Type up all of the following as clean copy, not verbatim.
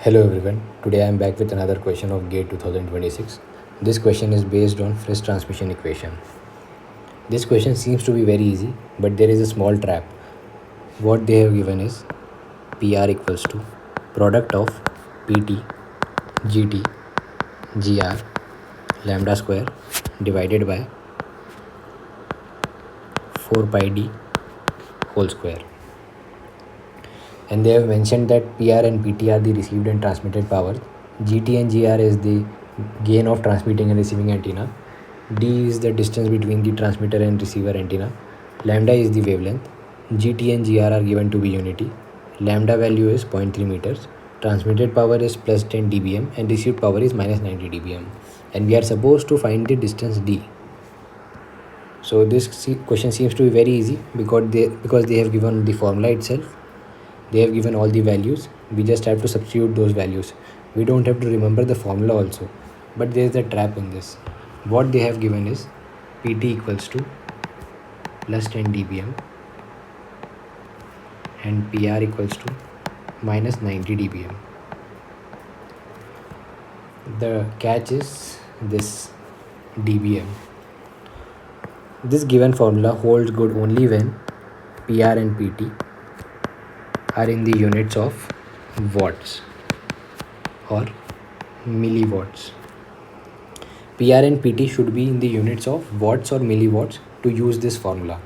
Hello everyone, today I am back with another question of GATE 2026. This question is based on Friis transmission equation. This question seems to be very easy, but there is a small trap. What they have given is PR equals to product of PT, GT, GR, lambda square divided by 4 pi d whole square. And they have mentioned that PR and PT are the received and transmitted power. GT and GR is the gain of transmitting and receiving antenna. D is the distance between the transmitter and receiver antenna. Lambda is the wavelength. GT and GR are given to be unity. Lambda value is 0.3 meters. Transmitted power is plus 10 dBm and received power is minus 90 dBm. And we are supposed to find the distance D. So this question seems to be very easy because they have given the formula itself. They have given all the values. We just have to substitute those values. We don't have to remember the formula also, but there is a trap in this. What they have given is PT equals to plus 10 dBm and PR equals to minus 90 dBm. The catch is this dBm. This given formula holds good only when PR and PT are in the units of watts or milliwatts. PR and PT should be in the units of watts or milliwatts to use this formula.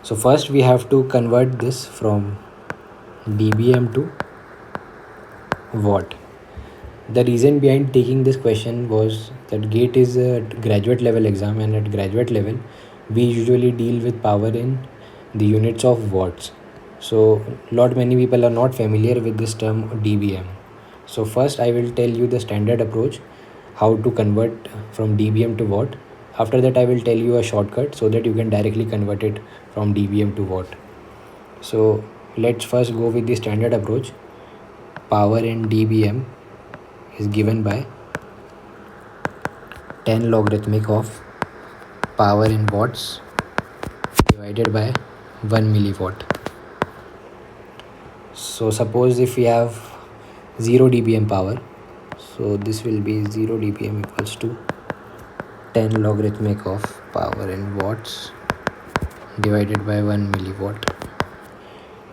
So first we have to convert this from dBm to watt. The reason behind taking this question was that GATE is a graduate level exam, and at graduate level we usually deal with power in the units of watts. So many people are not familiar with this term dBm. So first I will tell you the standard approach, how to convert from dBm to watt. After that I will tell you a shortcut so that you can directly convert it from dBm to watt. So let's first go with the standard approach. Power in dBm is given by 10 logarithmic of power in watts divided by 1 milliwatt. So suppose if we have 0 dBm power, so this will be 0 dBm equals to 10 logarithmic of power in watts divided by 1 milliwatt.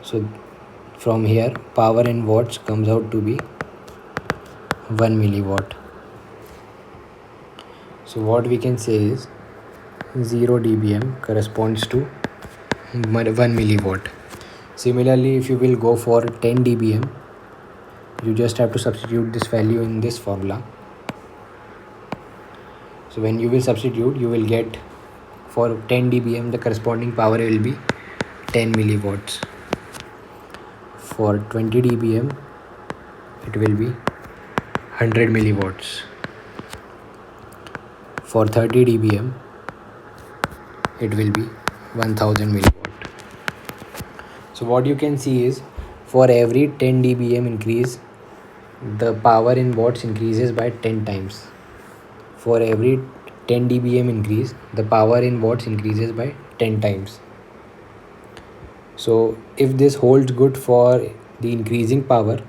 So from here power in watts comes out to be 1 milliwatt. So what we can say is 0 dBm corresponds to 1 milliwatt. Similarly, if you will go for 10 dBm, you just have to substitute this value in this formula. So when you will substitute, you will get for 10 dBm the corresponding power will be 10 milliwatts. For 20 dBm it will be 100 milliwatts. For 30 dBm it will be 1000 milliwatt. So what you can see is for every 10 dBm increase, the power in watts increases by 10 times. For every 10 dBm increase, the power in watts increases by 10 times. So if this holds good for the increasing power,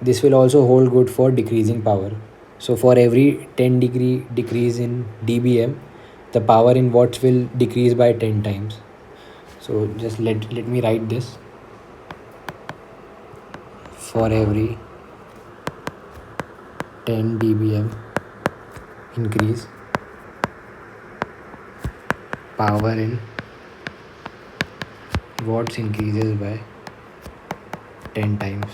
this will also hold good for decreasing power. So for every 10 degree decrease in dBm, the power in watts will decrease by 10 times. So just let me write this. For every 10 dBm increase, power in watts increases by 10 times.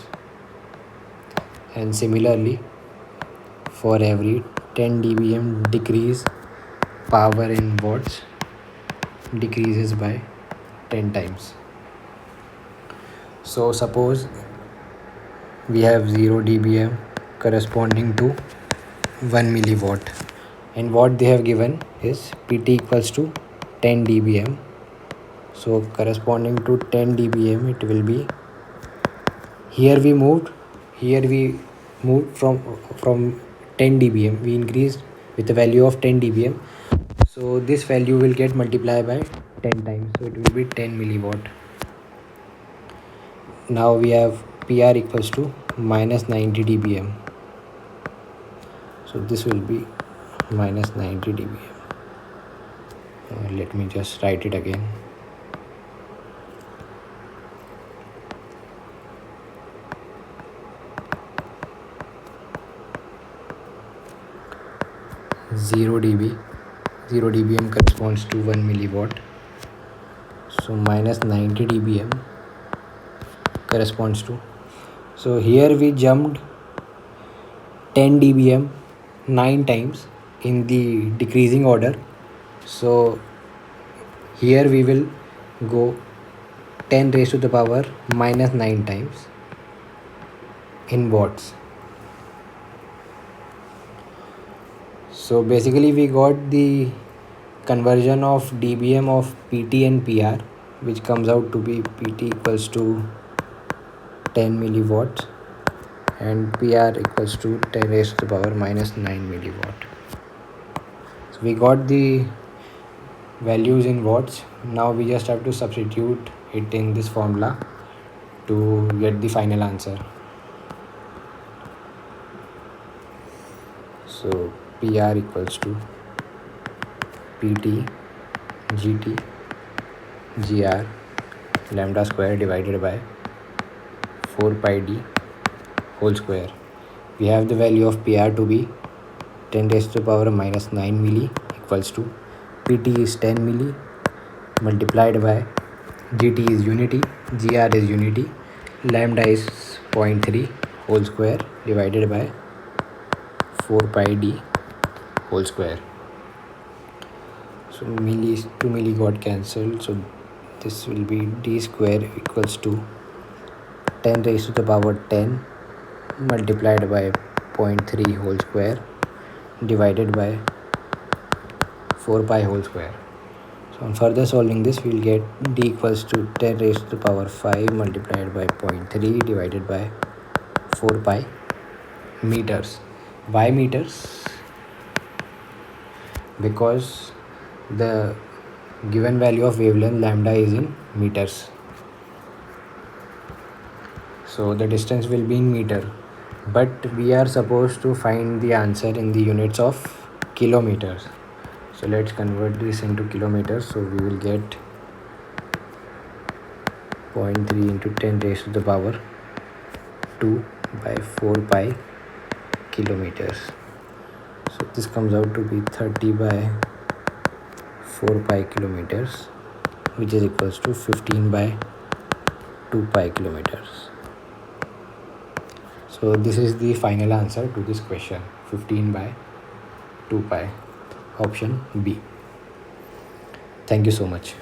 And similarly, for every 10 dBm decrease, power in watts decreases by 10 times. So suppose we have 0 dBm corresponding to 1 milliwatt, and what they have given is PT equals to 10 dBm. So corresponding to 10 dBm it will be, here we moved from 10 dBm, we increased with the value of 10 dBm. So this value will get multiplied by 10 times, so it will be 10 milliwatt. Now we have PR equals to minus 90 dBm. So this will be minus 90 dBm. Let me just write it again. Zero dBm corresponds to 1 milliwatt. So minus 90 dBm corresponds to, so here we jumped 10 dBm 9 times in the decreasing order. So here we will go 10 raised to the power minus 9 times in watts. So basically we got the conversion of dBm of PT and PR, which comes out to be PT equals to 10 milliwatts and PR equals to 10 raised to the power minus 9 milliwatt. So we got the values in watts. Now we just have to substitute it in this formula to get the final answer. So PR equals to PT GT GR lambda square divided by 4 pi d whole square. We have the value of PR to be 10 raised to the power minus 9 milli equals to PT is 10 milli multiplied by GT is unity, GR is unity, lambda is 0.3 whole square divided by 4 pi d whole square. So milli 2 milli got cancelled, so this will be d square equals to 10 raised to the power 10 multiplied by 0.3 whole square divided by 4 pi whole square. So on further solving this, we will get d equals to 10 raised to the power 5 multiplied by 0.3 divided by 4 pi meters. Why meters? Because the given value of wavelength lambda is in meters. So the distance will be in meter, but we are supposed to find the answer in the units of kilometers. So let's convert this into kilometers. So we will get 0.3 into 10 raised to the power 2 by 4 pi kilometers. So this comes out to be 30 by 4 pi kilometers, which is equals to 15 by 2 pi kilometers. So this is the final answer to this question, 15 by 2 pi, option B. Thank you so much.